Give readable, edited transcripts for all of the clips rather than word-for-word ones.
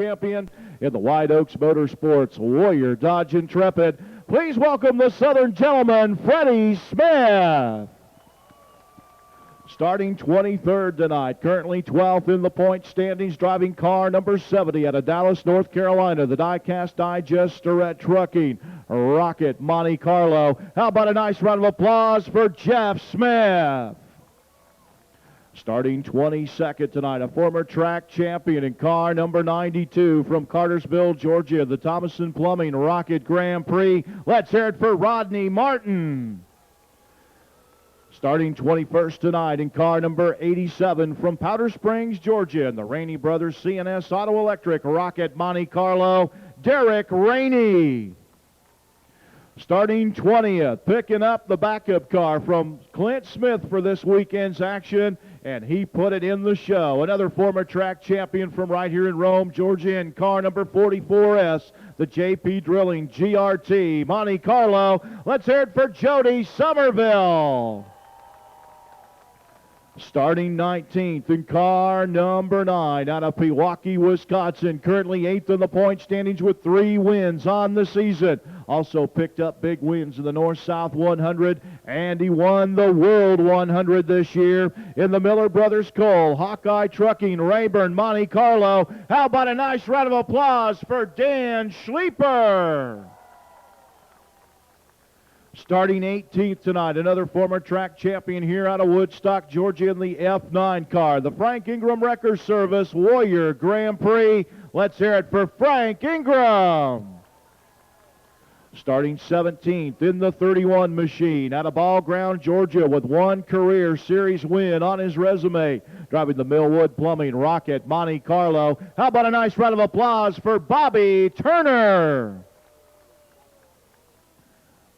champion in the White Oaks Motorsports Warrior Dodge Intrepid. Please welcome the Southern gentleman, Freddie Smith. Starting 23rd tonight, currently 12th in the point standings, driving car number 70 out of Dallas, North Carolina, the Diecast Digester at Trucking, Rocket Monte Carlo. How about a nice round of applause for Jeff Smith? Starting 22nd tonight, a former track champion in car number 92 from Cartersville, Georgia, the Thomason Plumbing Rocket Grand Prix. Let's hear it for Rodney Martin. Starting 21st tonight in car number 87 from Powder Springs, Georgia, in the Rainey Brothers CNS Auto Electric Rocket Monte Carlo, Derek Rainey. Starting 20th, picking up the backup car from Clint Smith for this weekend's action, and he put it in the show. Another former track champion from right here in Rome, Georgia, in car number 44S, the JP Drilling GRT Monte Carlo. Let's hear it for Jody Somerville. Starting 19th in car number 9 out of Pewaukee, Wisconsin. Currently 8th in the point standings with 3 wins on the season. Also picked up big wins in the North-South 100, and he won the World 100 this year in the Miller Brothers Cole Hawkeye Trucking Rayburn Monte Carlo. How about a nice round of applause for Dan Schleeper? Starting 18th tonight, another former track champion here out of Woodstock, Georgia, in the F9 car, the Frank Ingram Wrecker Service Warrior Grand Prix. Let's hear it for Frank Ingram. Starting 17th in the 31 machine out of Ball Ground, Georgia, with 1 career series win on his resume, driving the Millwood Plumbing Rocket Monte Carlo. How about a nice round of applause for Bobby Turner?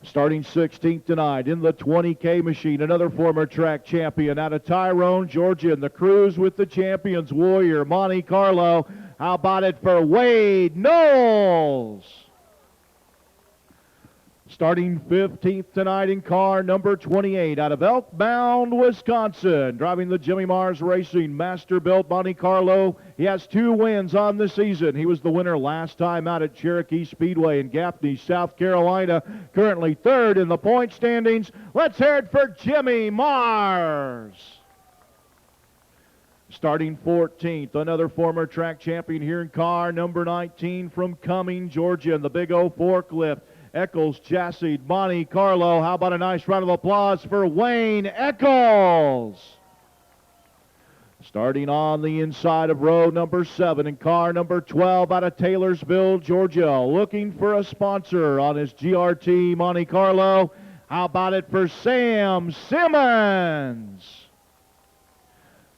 Starting 16th tonight in the 20K machine, another former track champion out of Tyrone, Georgia, in the Cruise with the Champions Warrior Monte Carlo. How about it for Wade Knowles? Starting 15th tonight in car number 28 out of Elkbound, Wisconsin, driving the Jimmy Mars Racing Masterbuilt Monte Carlo. He has 2 wins on the season. He was the winner last time out at Cherokee Speedway in Gaffney, South Carolina. Currently 3rd in the point standings. Let's hear it for Jimmy Mars. Starting 14th, another former track champion here in car number 19 from Cumming, Georgia, in the Big O forklift, Eccles Chassis Monte Carlo. How about a nice round of applause for Wayne Eccles? Starting on the inside of row number 7 in car number 12 out of Taylorsville, Georgia, looking for a sponsor on his GRT Monte Carlo. How about it for Sam Simmons?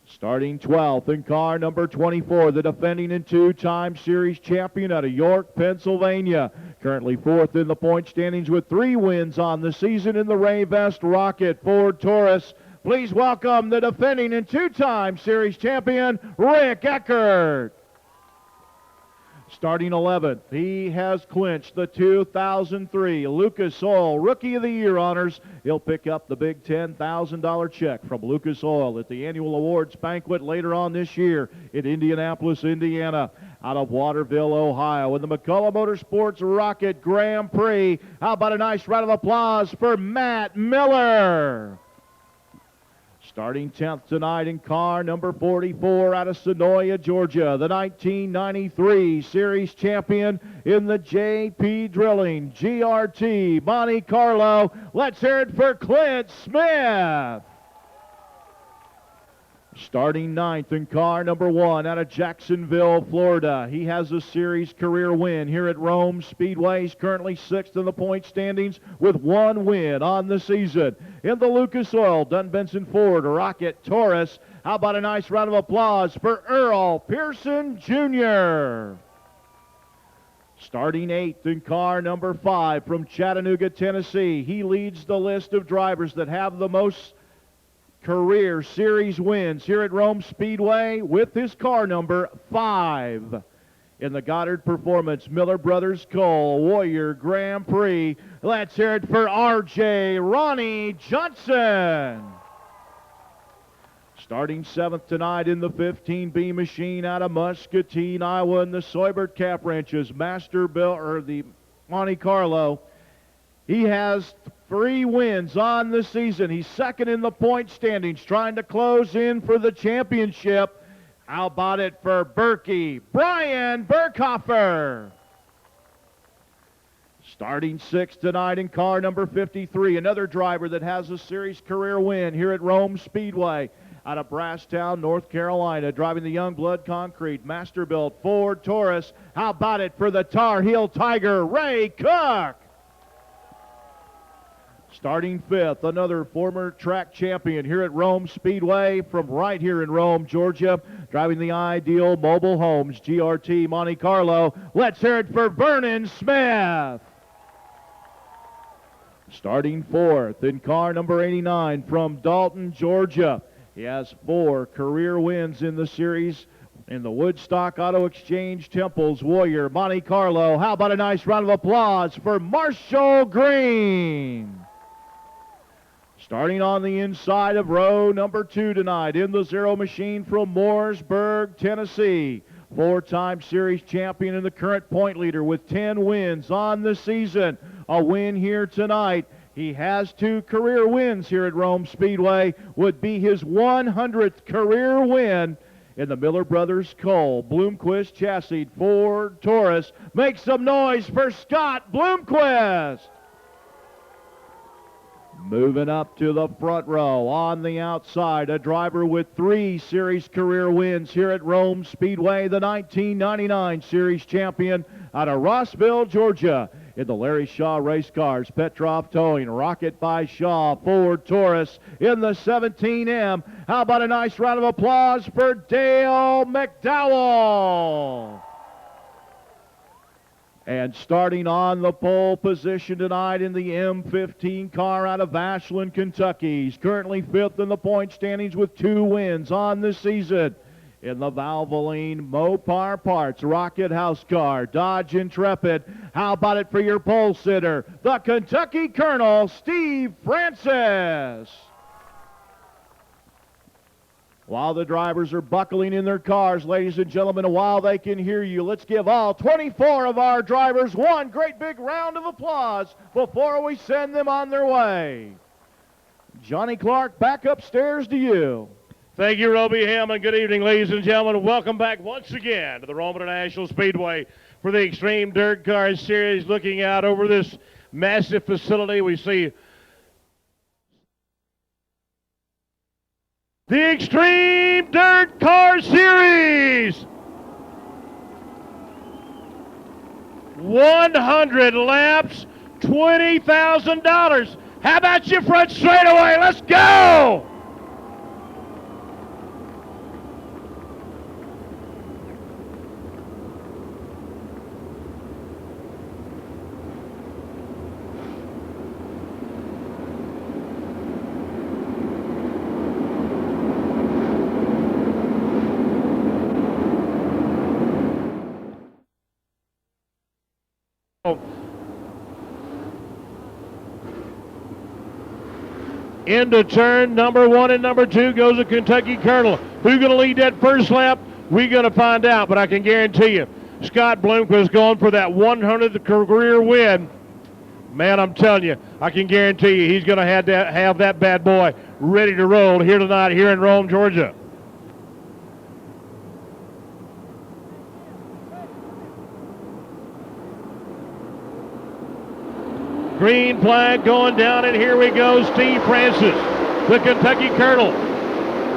Starting 12th in car number 24, the defending and 2-time series champion out of York, Pennsylvania. Currently 4th in the point standings with 3 wins on the season in the Rayvest Rocket Ford Taurus. Please welcome the defending and 2-time series champion, Rick Eckert. Starting 11th, he has clinched the 2003 Lucas Oil Rookie of the Year honors. He'll pick up the big $10,000 check from Lucas Oil at the annual awards banquet later on this year in Indianapolis, Indiana. Out of Waterville, Ohio, in the McCullough Motorsports Rocket Grand Prix. How about a nice round of applause for Matt Miller? Starting 10th tonight in car number 44 out of Sonoya, Georgia, the 1993 series champion in the JP Drilling GRT Monte Carlo. Let's hear it for Clint Smith. Starting 9th in car number 1 out of Jacksonville, Florida. He has a series career win here at Rome Speedway. He's currently 6th in the point standings with 1 win on the season. In the Lucas Oil Dunn Benson Ford Rocket Taurus. How about a nice round of applause for Earl Pearson Jr. Starting 8th in car number 5 from Chattanooga, Tennessee. He leads the list of drivers that have the most career series wins here at Rome Speedway with his car number 5 in the Goddard Performance Miller Brothers Cole Warrior Grand Prix. Let's hear it for RJ Ronnie Johnson. Starting 7th tonight in the 15B machine out of Muscatine, Iowa, in the Soybert Cap Ranches, Masterbuilt, or the Monte Carlo. He has 3 wins on the season. He's second in the point standings, trying to close in for the championship. How about it for Berkey? Brian Berkhofer. Starting 6th tonight in car number 53, another driver that has a series career win here at Rome Speedway out of Brasstown, North Carolina, driving the Youngblood Concrete Masterbuilt Ford Taurus. How about it for the Tar Heel Tiger, Ray Cook? Starting 5th, another former track champion here at Rome Speedway from right here in Rome, Georgia, driving the Ideal Mobile Homes GRT Monte Carlo. Let's hear it for Vernon Smith. Starting 4th in car number 89 from Dalton, Georgia. He has 4 career wins in the series in the Woodstock Auto Exchange Temples Warrior Monte Carlo. How about a nice round of applause for Marshall Green? Starting on the inside of row number 2 tonight in the Zero Machine from Mooresburg, Tennessee. 4-time series champion and the current point leader with 10 wins on the season. A win here tonight. He has 2 career wins here at Rome Speedway. Would be his 100th career win in the Miller Brothers Cole Bloomquist Chassis Ford Taurus. Make some noise for Scott Bloomquist. Moving up to the front row on the outside, a driver with 3 series career wins here at Rome Speedway, the 1999 series champion out of Rossville, Georgia. In the Larry Shaw race cars, Petrov Towing, Rocket by Shaw, Ford Taurus in the 17M. How about a nice round of applause for Dale McDowell? And starting on the pole position tonight in the M15 car out of Ashland, Kentucky. He's currently 5th in the point standings with 2 wins on the season. In the Valvoline Mopar Parts Rocket House car, Dodge Intrepid. How about it for your pole sitter, the Kentucky Colonel, Steve Francis? While the drivers are buckling in their cars, ladies and gentlemen, while they can hear you, let's give all 24 of our drivers one great big round of applause before we send them on their way. Johnny Clark, back upstairs to you. Thank you, Roby Hammond. Good evening, ladies and gentlemen. Welcome back once again to the Rome International Speedway for the Xtreme Dirt Car Series. Looking out over this massive facility, we see the Xtreme Dirt Car Series. 100 laps, $20,000. How about your front straightaway? Let's go! Into turn number 1 and number 2 goes the Kentucky Colonel. Who's going to lead that first lap? We're going to find out, but I can guarantee you, Scott Bloomquist going for that 100th career win. Man, I'm telling you, I can guarantee you he's going to have that bad boy ready to roll here tonight here in Rome, Georgia. Green flag going down, and here we go. Steve Francis, the Kentucky Colonel.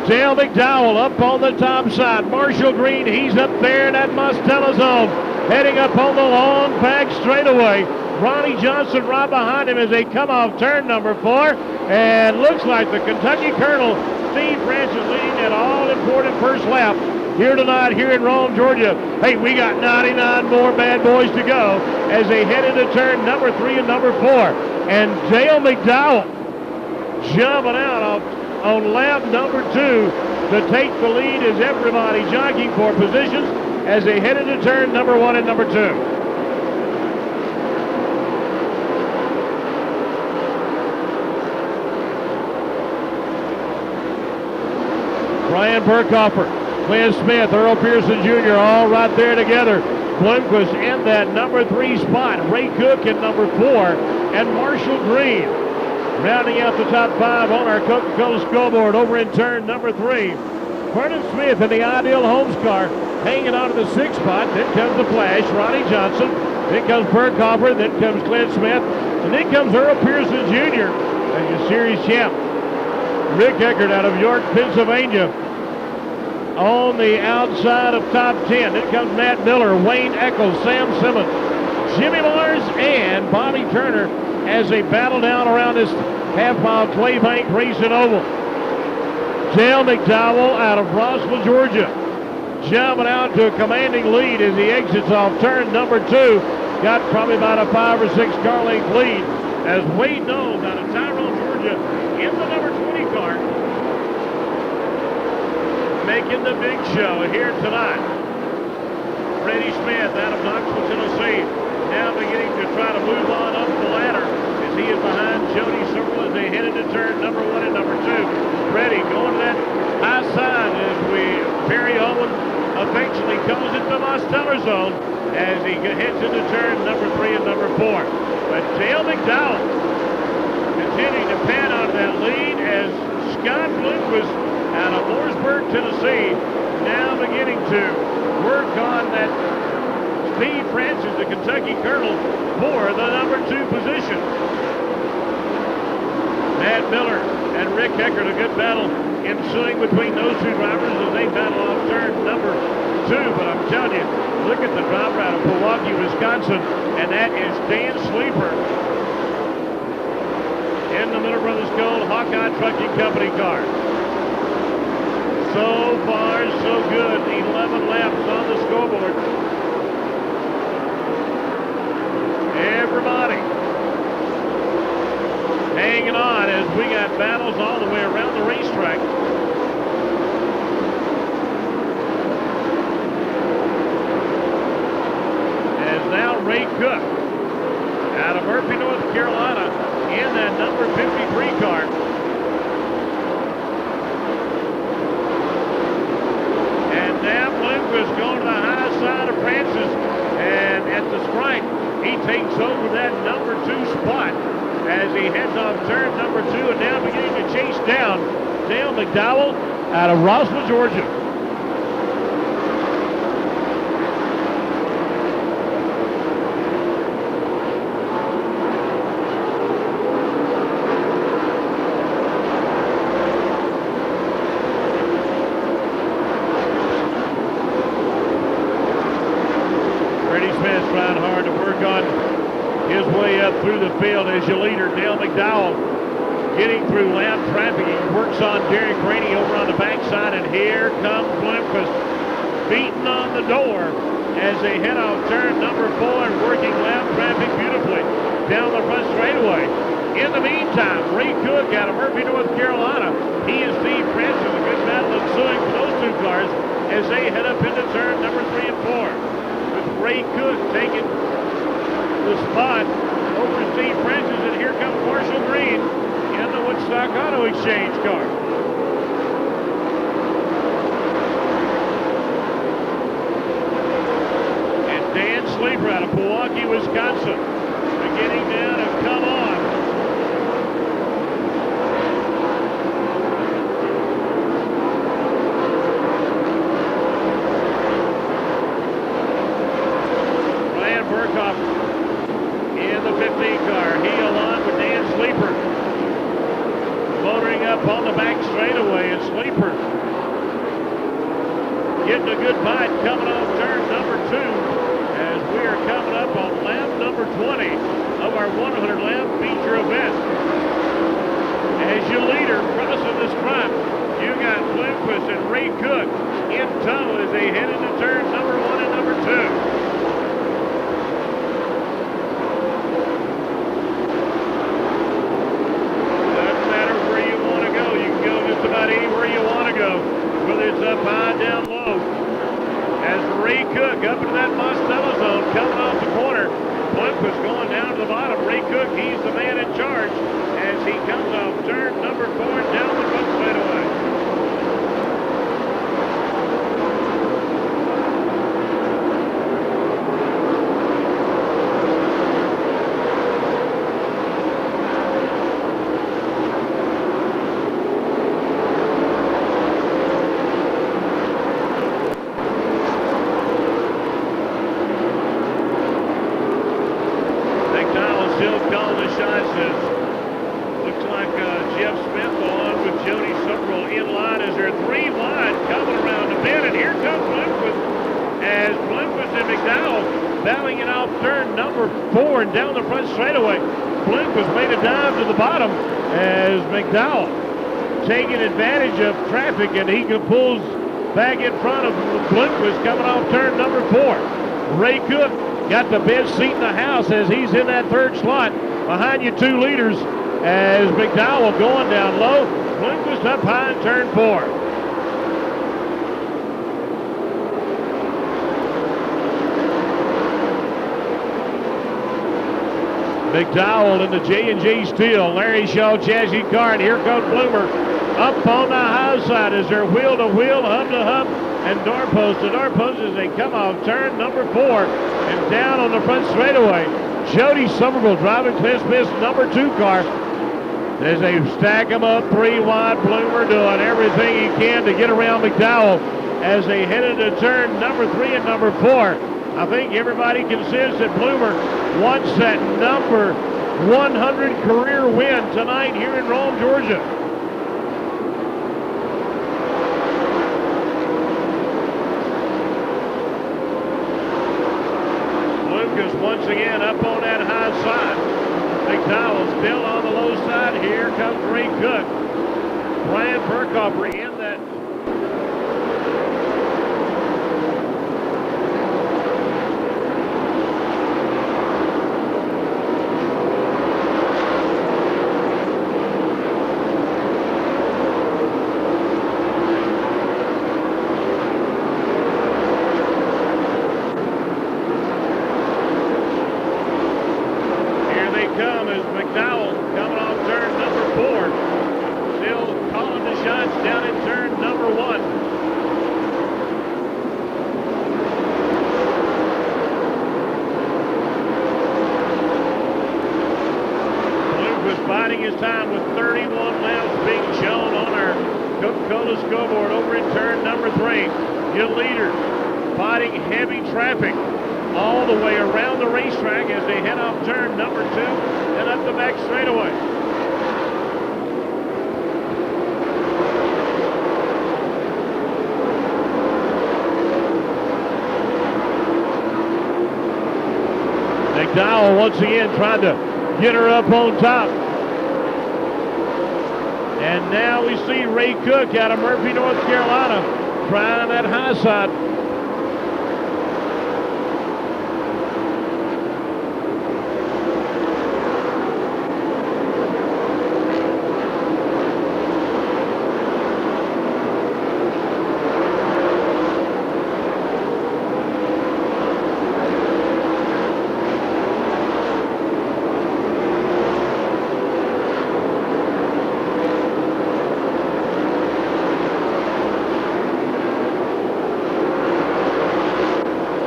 Dale McDowell up on the top side. Marshall Green, he's up there in that Mostella zone, heading up on the long back straightaway. Ronnie Johnson right behind him as they come off turn number 4. And looks like the Kentucky Colonel, Steve Francis, leading that all-important first lap here tonight, here in Rome, Georgia. Hey, we got 99 more bad boys to go as they head into turn number 3 and number 4. And Dale McDowell jumping out on lap number 2 to take the lead as everybody jockeying for positions as they head into turn number 1 and number 2. Brian Burkhofer, Clint Smith, Earl Pearson Jr. all right there together. Bloomquist in that number 3 spot. Ray Cook in number 4, and Marshall Green rounding out the top 5 on our Coca-Cola scoreboard over in turn number 3. Vernon Smith in the Ideal Homes car hanging on to the 6th spot. Then comes the Flash, Ronnie Johnson. Then comes Burkhofer. Then comes Clint Smith. And then comes Earl Pearson Jr. and your series champ, Rick Eckert out of York, Pennsylvania, on the outside of top 10. Then comes Matt Miller, Wayne Eccles, Sam Simmons, Jimmy Mars, and Bobby Turner as they battle down around this half-mile Claybank Racing Oval. Dale McDowell out of Rossville, Georgia, jumping out to a commanding lead as he exits off turn number 2. Got probably about a 5 or 6 car length lead as Wade Knowles out of Tyrone, Georgia, in the number 20 car, making the big show here tonight. Freddie Smith out of Knoxville, Tennessee, now beginning to try to move on up the ladder as he is behind Jody Searle as they head into turn number 1 and number 2. Freddie going to that high side as Perry Owen eventually calls it the Mosteller zone as he heads into turn number 3 and number 4. But Dale McDowell continuing to pan out that lead as Scott Bloomquist out of Mooresburg, Tennessee, now beginning to work on that Steve Francis, the Kentucky Colonel, for the number 2 position. Matt Miller and Rick Eckert, a good battle ensuing between those 2 drivers as they battle off turn number 2. But I'm telling you, look at the driver out of Milwaukee, Wisconsin, and that is Dan Sleeper in the Miller Brothers Gold Hawkeye Trucking Company car. So far, so good. 11 laps on the scoreboard. Everybody hanging on as we got battles all the way around the racetrack. As now Ray Cook out of Murphy, North Carolina, in that number 53 car. And now Bloomquist going to the high side of Francis, and at the stripe, he takes over that number 2 spot as he heads off turn number 2 and now beginning to chase down Dale McDowell out of Rossville, Georgia. Freddie Smith trying hard to work on his way up through the field as your leader, Dale McDowell, getting through lap traffic. He works on Derek Rainey over on the backside, and here comes Bloomquist beating on the door as they head off turn number 4 and working lap traffic beautifully down the front straightaway. In the meantime, Ray Cook out of Murphy, North Carolina, he and Steve Francis, a good battle ensuing for those 2 cars as they head up into turn number 3 and 4. With Ray Cook taking the spot over Steve Francis, and here comes Marshall Green in the Woodstock Auto Exchange car. And Dan Sleeper out of Milwaukee, Wisconsin, beginning now to come on. Brian Burkhofer in the 15 car. He along with Dan Sleeper motoring up on the back straightaway, and Sleeper getting a good bite coming off turn number 2 as we are coming up on lap number 20 of our 100 lap feature event. As your leader crossing the stripe, you got Bloomquist and Ray Cook in tow as they head into turn number 1 and number 2. Whether it's up high, down low. As Ray Cook up into that Mosteller zone, coming off the corner. Bloomquist going down to the bottom. Ray Cook, he's the man in charge as he comes off turn number 4 down the front straightaway. calling the shots is, looks like Jeff Smith on with Jody Summerall in line as they're 3 wide coming around the bend. And here comes Bloomquist as Bloomquist and McDowell battling it off turn number 4 and down the front straightaway. Bloomquist made a dive to the bottom as McDowell taking advantage of traffic, and he pulls back in front of Bloomquist coming off turn number 4. Ray Cook got the best seat in the house as he's in that 3rd slot. Behind you 2 leaders as McDowell going down low. Bloomquist up high in turn 4. McDowell in the J&J Steel. Larry Shaw chassis car, and here comes Bloomer up on the high side as they're wheel to wheel, hub to hub, and doorpost to doorpost as they come off turn number 4 and down on the front straightaway. Jody Somerville driving Clint Smith's number 2 car as they stack them up 3 wide. Bloomer doing everything he can to get around McDowell as they headed to turn number 3 and number 4. I think everybody considers that Bloomer wants that number 100 career win tonight here in Rome, Georgia. Lucas once again up on that high side. McDowell still on the low side. Here comes Ray Cook. Brian Burkhofer in that. Biding his time with 31 laps being shown on our Coca-Cola scoreboard over in turn number 3. Your leader fighting heavy traffic all the way around the racetrack as they head off turn number 2 and up the back straightaway. McDowell once again trying to get her up on top. And now we see Ray Cook out of Murphy, North Carolina, trying that high side.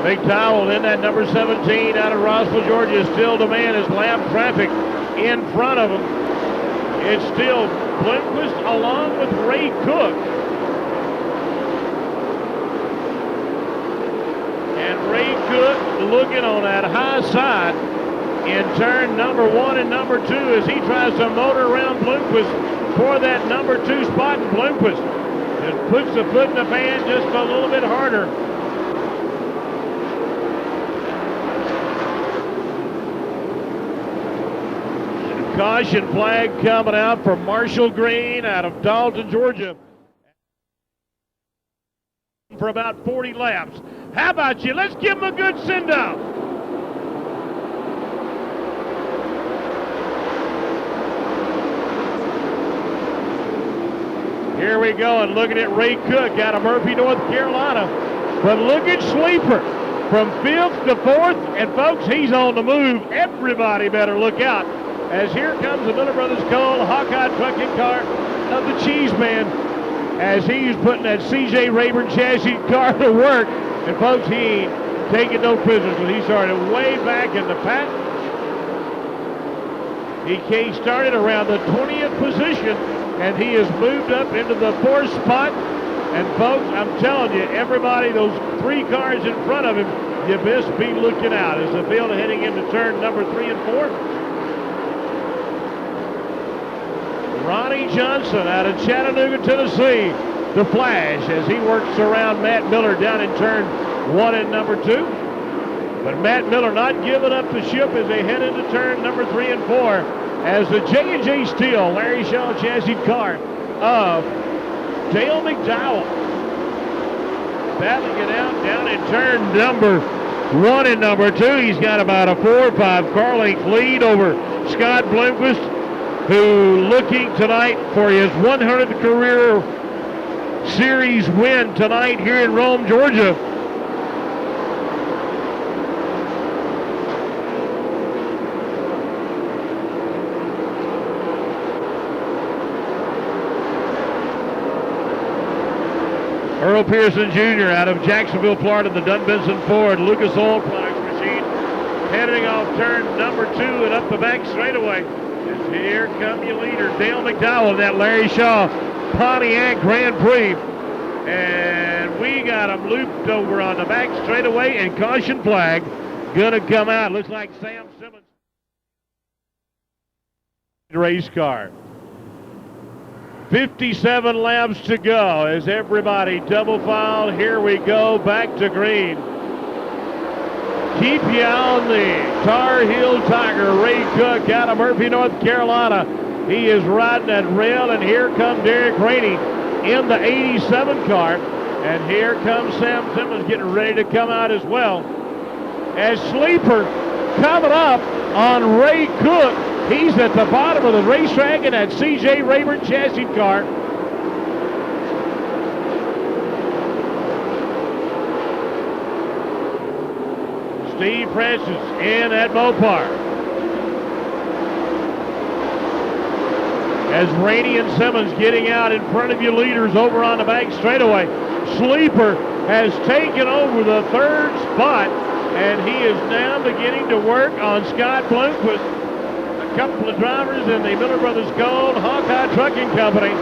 McDowell in that number 17 out of Rossville, Georgia, still the man as lap traffic in front of him. It's still Bloomquist along with Ray Cook. And Ray Cook looking on that high side in turn number 1 and number 2 as he tries to motor around Bloomquist for that number 2 spot. And Bloomquist just puts the foot in the pan just a little bit harder. Caution flag coming out for Marshall Green out of Dalton, Georgia, for about 40 laps. How about you? Let's give him a good send-off. Here we go, and looking at Ray Cook out of Murphy, North Carolina. But look at Sleeper from 5th to 4th, and folks, he's on the move. Everybody better look out, as here comes the Miller Brothers Cole Hawkeye trucking car of the Cheese Man as he's putting that C.J. Rayburn chassis car to work. And folks, he ain't taking no prisoners when he started way back in the pack. He started around the 20th position, and he has moved up into the 4th spot. And folks, I'm telling you, everybody, those 3 cars in front of him, you best be looking out as the field heading into turn number 3 and 4. Johnson out of Chattanooga, Tennessee, the flash, as he works around Matt Miller down in turn 1 and number 2. But Matt Miller not giving up the ship as they head into turn number 3 and 4 as the J&J Steel Larry Shaw chassis car of Dale McDowell battling it out down in turn number 1 and number 2. He's got about a 4 or 5 car length lead over Scott Bloomquist, who looking tonight for his 100th career series win tonight here in Rome, Georgia. Earl Pearson Jr. out of Jacksonville, Florida, the Dunbenson Ford Lucas Oil Products machine, heading off turn number 2 and up the back straightaway. As here come your leader, Dale McDowell, that Larry Shaw Pontiac Grand Prix. And we got him looped over on the back straightaway, and caution flag gonna come out. Looks like Sam Simmons. Race car. 57 laps to go as everybody double file. Here we go, back to green. Keep you on the Tar Heel Tiger, Ray Cook out of Murphy, North Carolina. He is riding that rail, and here comes Derek Rainey in the 87 car. And here comes Sam Simmons getting ready to come out as well. As Sleeper coming up on Ray Cook. He's at the bottom of the racetrack in that C.J. Rayburn chassis car. Steve Francis in at Mopar. As Rainey and Simmons getting out in front of you leaders over on the back straightaway. Sleeper has taken over the 3rd spot, and he is now beginning to work on Scott Bloomquist. A couple of drivers in the Miller Brothers Gold Hawkeye Trucking Company.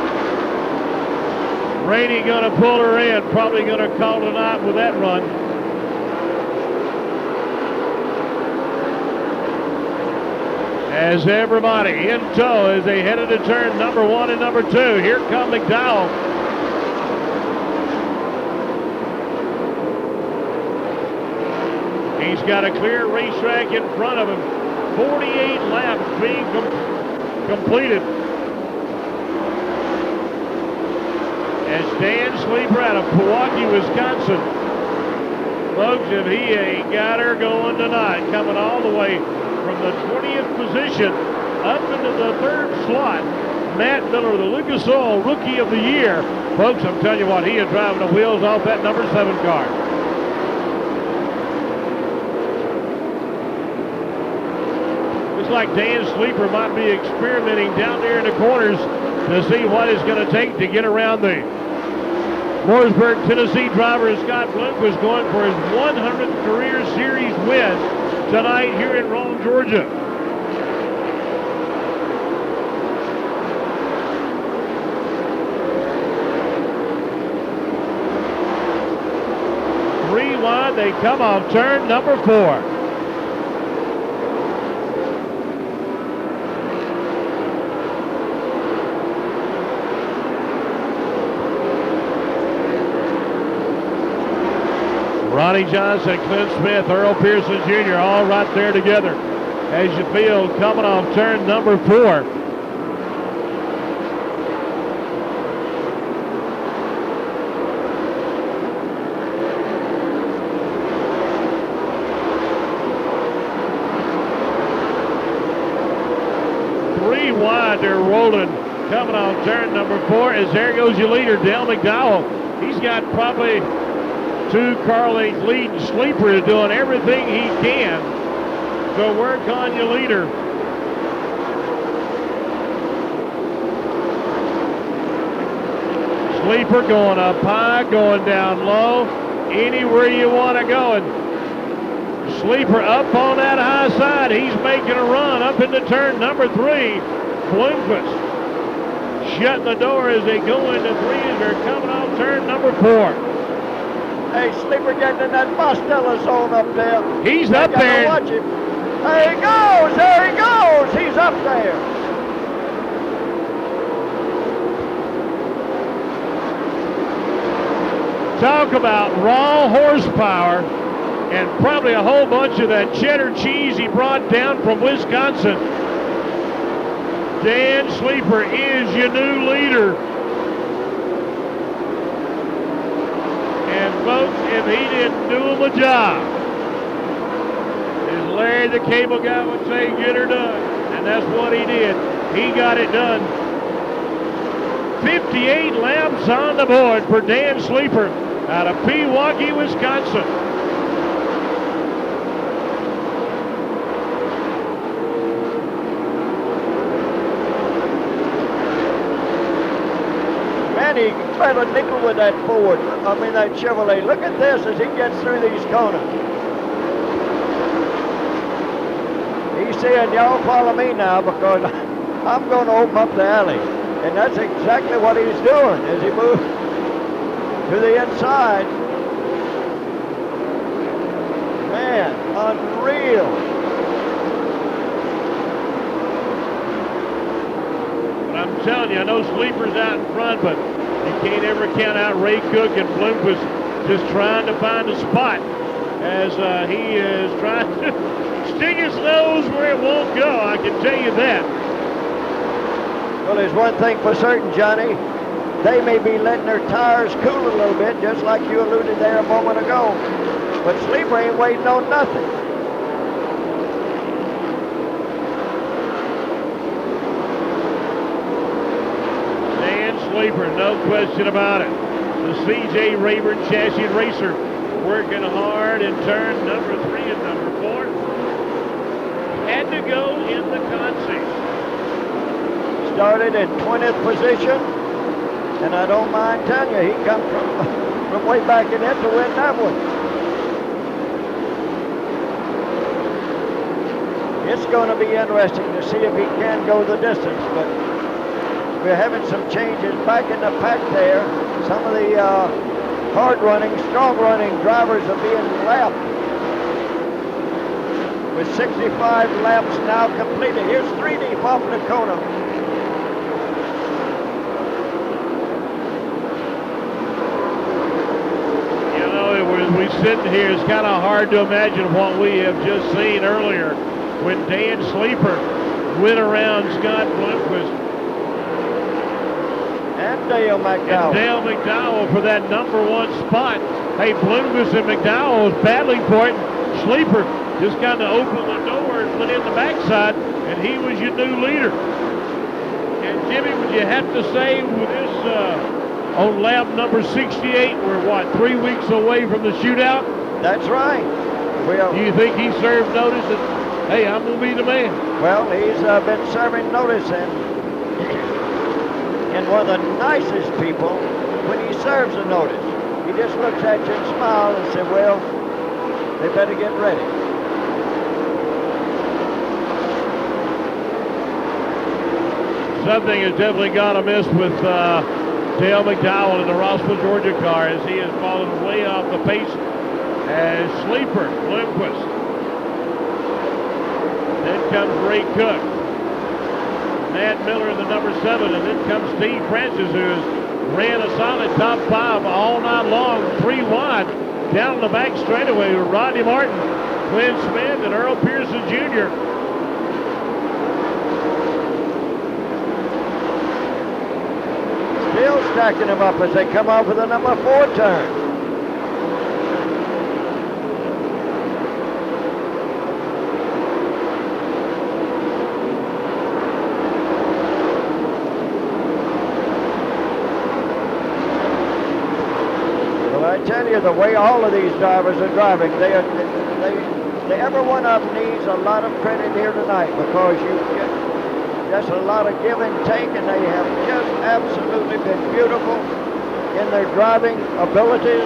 Rainey gonna pull her in, probably gonna call it a night with that run. As everybody in tow as they head into turn number 1 and number 2. Here come McDowell. He's got a clear racetrack in front of him. 48 laps being completed. As Dan Sleeper out of Pewaukee, Wisconsin. Folks, if he ain't got her going tonight, coming all the way from the 20th position up into the 3rd slot, Matt Miller, the Lucas Oil Rookie of the Year. Folks, I'm telling you what, he is driving the wheels off that number 7 car. Like Dan Sleeper might be experimenting down there in the corners to see what it's going to take to get around the Mooresburg, Tennessee driver Scott Bloomquist going for his 100th career series win tonight here in Rome, Georgia. Three wide, they come off turn number 4. Ronnie Johnson, Clint Smith, Earl Pearson Jr. all right there together as you feel coming off turn number 4. Three wide, they're rolling coming off turn number 4 as there goes your leader, Dale McDowell. He's got probably 2 car length lead, and Sleeper is doing everything he can to work on your leader. Sleeper going up high, going down low, anywhere you want to go. And Sleeper up on that high side. He's making a run up into turn number 3. Bloomquist shutting the door as they go into 3 as they're coming off turn number 4. Hey, Sleeper getting in that Bostella zone up there. He's up there. Watch him. There he goes. There he goes. He's up there. Talk about raw horsepower and probably a whole bunch of that cheddar cheese he brought down from Wisconsin. Dan Sleeper is your new leader. And folks, if he didn't do him a job, as Larry the Cable Guy would say, get her done. And that's what he did. He got it done. 58 laps on the board for Dan Sleeper out of Pewaukee, Wisconsin. Man, he tried to nickel with that Ford. That Chevrolet. Look at this as he gets through these corners. He's saying, y'all follow me now because I'm going to open up the alley. And that's exactly what he's doing as he moves to the inside. Man, unreal. But I'm telling you, I know Sleeper's out in front, but you can't ever count out Ray Cook, and Bloomquist just trying to find a spot as he is trying to stick his nose where it won't go, I can tell you that. Well, there's one thing for certain, Johnny. They may be letting their tires cool a little bit, just like you alluded there a moment ago. But Sleeper ain't waiting on nothing. Dan Sleeper, no question about it. The C.J. Rayburn chassis racer working hard in turn number 3 and number 4. Had to go in the concert. Started in 20th position, and I don't mind telling you, he come from way back in it to win that one. It's going to be interesting to see if he can go the distance, but we're having some changes back in the pack there. Some of the hard-running, strong-running drivers are being lapped. With 65 laps now completed. Here's 3 deep off Nakona. We sitting here, it's kind of hard to imagine what we have just seen earlier when Dan Sleeper went around Scott Bloomquist and Dale McDowell for that number 1 spot. Hey, Bloomquist and McDowell was battling for it. Sleeper just kind of opened the door and went in the backside, and he was your new leader. And Jimmy, would you have to say with this on lap number 68, we're what, 3 weeks away from the shootout? That's right. Do you think he served notice that, hey, I'm going to be the man? Well, he's been serving notice, and one of the nicest people when he serves a notice. He just looks at you and smiles and says, well, they better get ready. Something has definitely got amiss with Dale McDowell in the Rossville, Georgia car as he has fallen way off the pace as Sleeper, Bloomquist. Then comes Ray Cook. Matt Miller in the number 7, and then comes Steve Francis, who has ran a solid top 5 all night long, 3 wide, down the back straightaway with Rodney Martin, Glenn Smith, and Earl Pearson Jr. Still stacking them up as they come off of the number 4 turn. Well, I tell you, the way all of these drivers are driving, every one of them needs a lot of credit here tonight because you get just a lot of give and take, and they have just absolutely been beautiful in their driving abilities,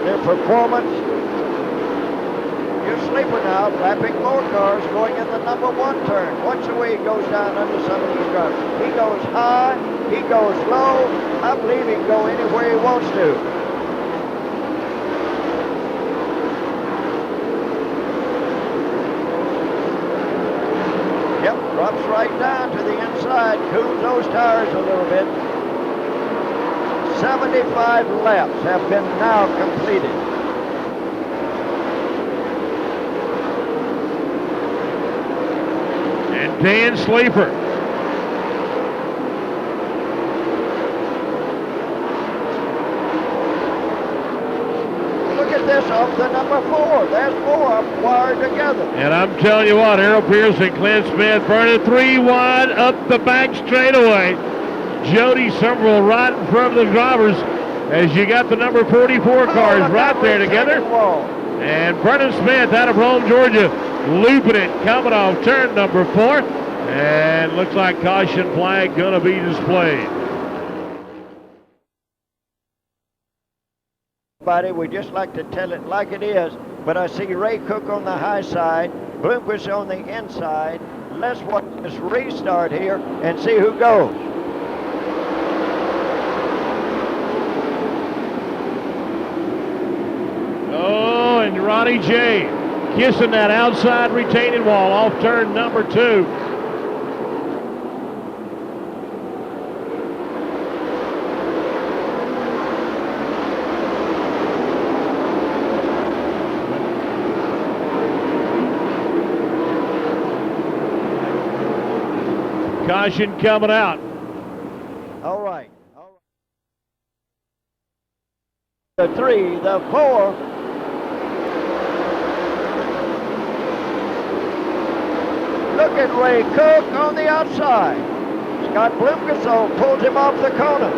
their performance. You're Sleeper now, lapping more cars, going in the number 1 turn. Watch the way he goes down under some of these drivers. He goes high, he goes low. I believe he can go anywhere he wants to. Drops right down to the inside, cools those tires a little bit. 75 laps have been now completed. And Dan Sleeper. Look at this off the number 4. There's 4 up wired together. And I'm telling you what, Errol Pearson, Clint Smith burning 3 wide up the back straightaway. Jody Somerville right in front of the drivers as you got the number 44 cars right there together. And Vernon Smith out of Rome, Georgia, looping it, coming off turn number 4. And looks like caution flag going to be displayed. We just like to tell it like it is, but I see Ray Cook on the high side, Bloomquist on the inside. Let's watch this restart here and see who goes. Oh, and Ronnie J kissing that outside retaining wall off turn number 2. Caution coming out. All right. The 3, the 4. Look at Ray Cook on the outside. Scott Bloomquist pulls him off the corner.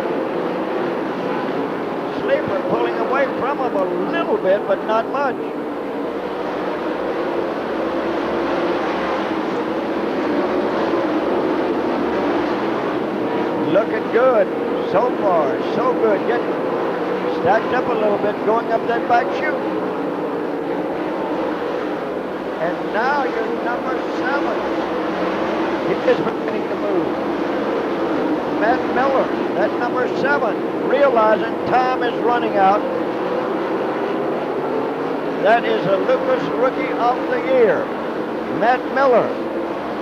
Sleeper pulling away from him a little bit, but not much. Looking good so far, so good. Getting stacked up a little bit, going up that back chute. And now you're number 7. He is beginning to move. Matt Miller, that number 7, realizing time is running out. That is a Lucas Rookie of the Year. Matt Miller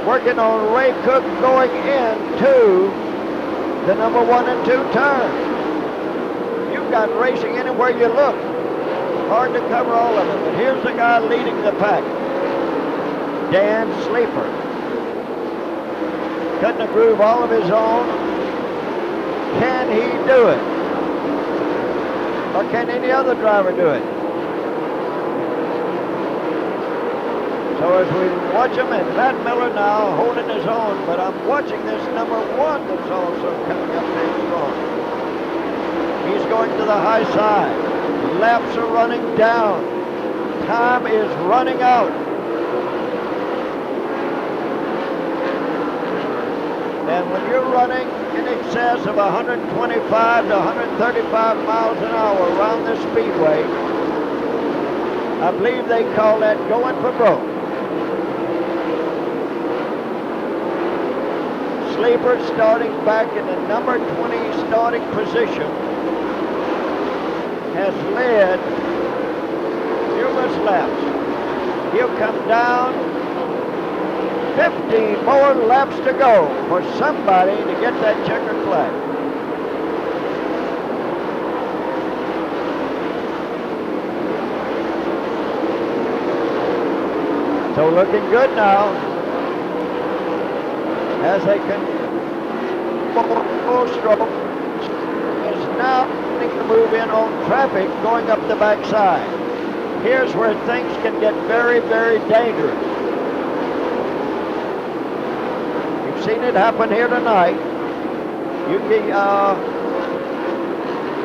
working on Ray Cook going into the number 1 and 2 turn. You've got racing anywhere you look. Hard to cover all of it, but here's the guy leading the pack. Dan Sleeper. Cutting a groove all of his own. Can he do it? Or can any other driver do it? So as we watch him, and Matt Miller now holding his own, but I'm watching this number 1 that's also coming up very strong. He's going to the high side. Laps are running down. Time is running out. And when you're running in excess of 125 to 135 miles an hour around the Speedway, I believe they call that going for broke. Sleeper starting back in the number 20 starting position has led numerous laps. He'll come down. 15 more laps to go for somebody to get that checkered flag. So looking good now as they can full stroke is now beginning to move in on traffic going up the backside. Here's where things can get very, very dangerous. You've seen it happen here tonight. You can,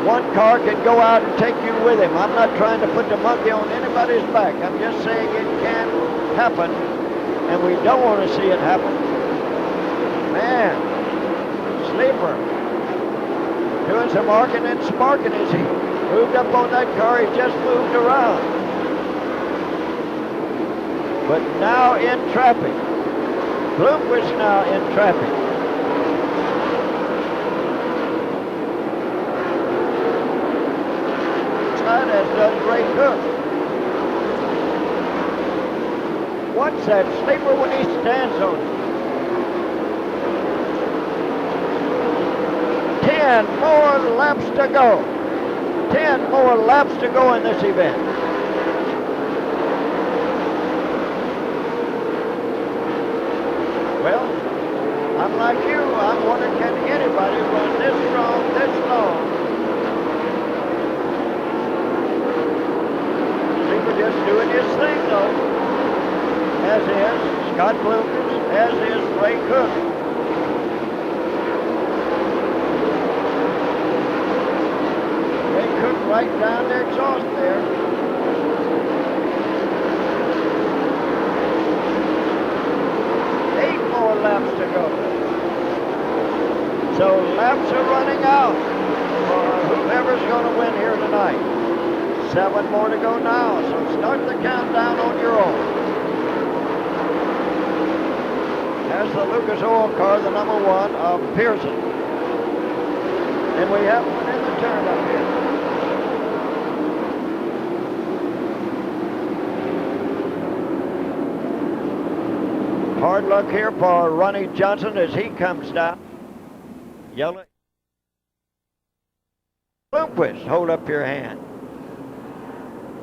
one car can go out and take you with him. I'm not trying to put the monkey on anybody's back. I'm just saying it can happen, and we don't want to see it happen. Man, Sleeper doing some arcing and sparking as he moved up on that car. He just moved around. But now in traffic. Bloomquist now in traffic. That has done Ray Cook. What's that Sleeper when he stands on it? 10 10 more laps to go. 10 more laps to go in this event. Well, I'm like you. I'm wondering, can anybody run this strong, this long? Sleeper just doing his thing, though. As is Scott Bloomers, as is Ray Cook. Ray Cook right down the exhaust there. Laps to go. So laps are running out for whoever's going to win here tonight. 7 more to go now, so start the countdown on your own. Has the Lucas Oil car, the number 1 of Pearson. And we have one in the turn up here. Hard luck here for Ronnie Johnson as he comes down. Yellow. Bloomquist, hold up your hand.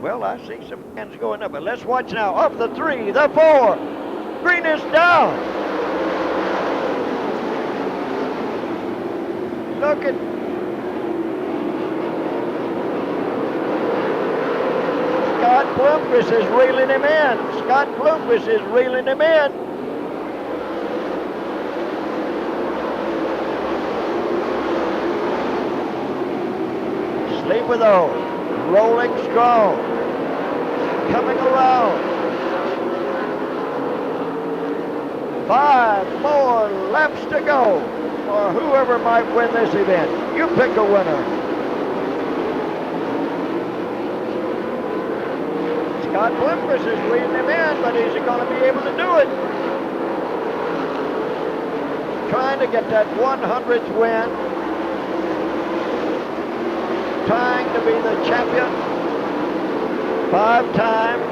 Well, I see some hands going up, but let's watch now. Up the 3, the 4. Green is down. Look at Scott Bloomquist is reeling him in. Scott Bloomquist is reeling him in. Sleeper though, rolling strong, coming around. 5 more laps to go for whoever might win this event. You pick a winner. Scott Bloomquist is leading him in, but is he going to be able to do it? Trying to get that 100th win. Trying to be the champion 5 times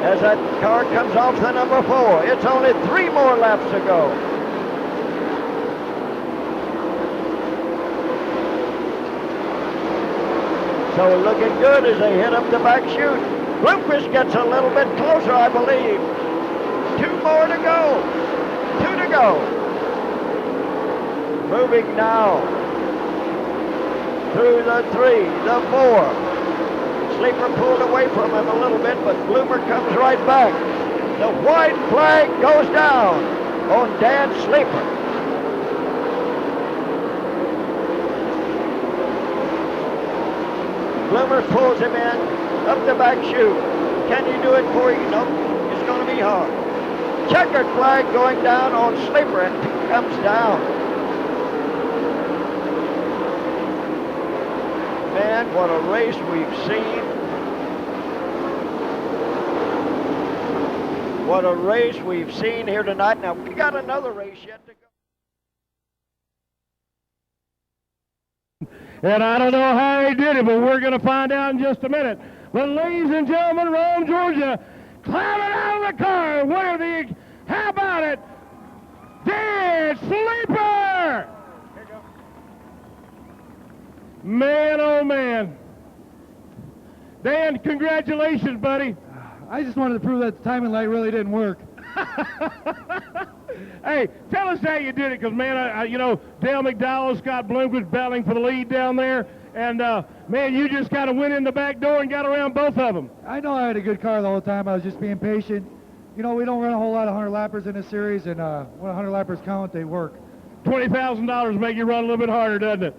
as that car comes off the number 4. It's only 3 more laps to go. So looking good as they hit up the back chute. Bloomquist gets a little bit closer, I believe. 2 more to go. 2 to go. Moving now. Through the 3, the 4. Sleeper pulled away from him a little bit, but Bloomer comes right back. The white flag goes down on Dan Sleeper. Bloomer pulls him in, up the back chute. Can he do it for you? Nope, it's going to be hard. Checkered flag going down on Sleeper, and he comes down. Man, what a race we've seen. What a race we've seen here tonight. Now, we got another race yet to go. And I don't know how he did it, but we're going to find out in just a minute. But ladies and gentlemen, Rome, Georgia, climbing out of the car, where the, how about it? Dan Sleeper! Man, oh man. Dan, congratulations, buddy. I just wanted to prove that the timing light really didn't work. Hey, tell us how you did it, because, man, you know, Dale McDowell, Scott Bloomquist battling for the lead down there, and, man, you just kind of went in the back door and got around both of them. I know I had a good car the whole time. I was just being patient. You know, we don't run a whole lot of 100-lappers in this series, and when 100-lappers count, they work. $20,000 make you run a little bit harder, doesn't it?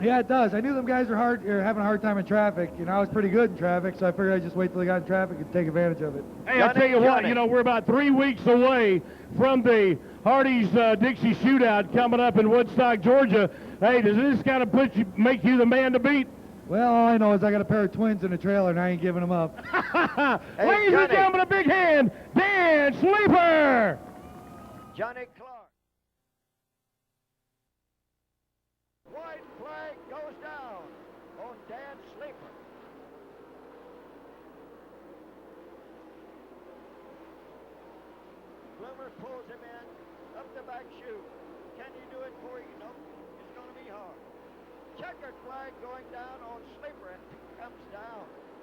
Yeah, it does. I knew them guys were having a hard time in traffic. You know, I was pretty good in traffic, so I figured I'd just wait till they got in traffic and take advantage of it. Hey, I'll tell you what, you know, we're about 3 weeks away from the Hardee's Dixie Shootout coming up in Woodstock, Georgia. Hey, does this kind of make you the man to beat? Well, all I know is I got a pair of twins in the trailer, and I ain't giving them up. Hey, ladies and gentlemen, a big hand, Dan Sleeper! Johnny Clark. White flag goes down on Dan Sleeper. Bloomer pulls him in, up the back chute. Can you do it for you? No, it's going to be hard. Checkered flag going down on Sleeper, and comes down.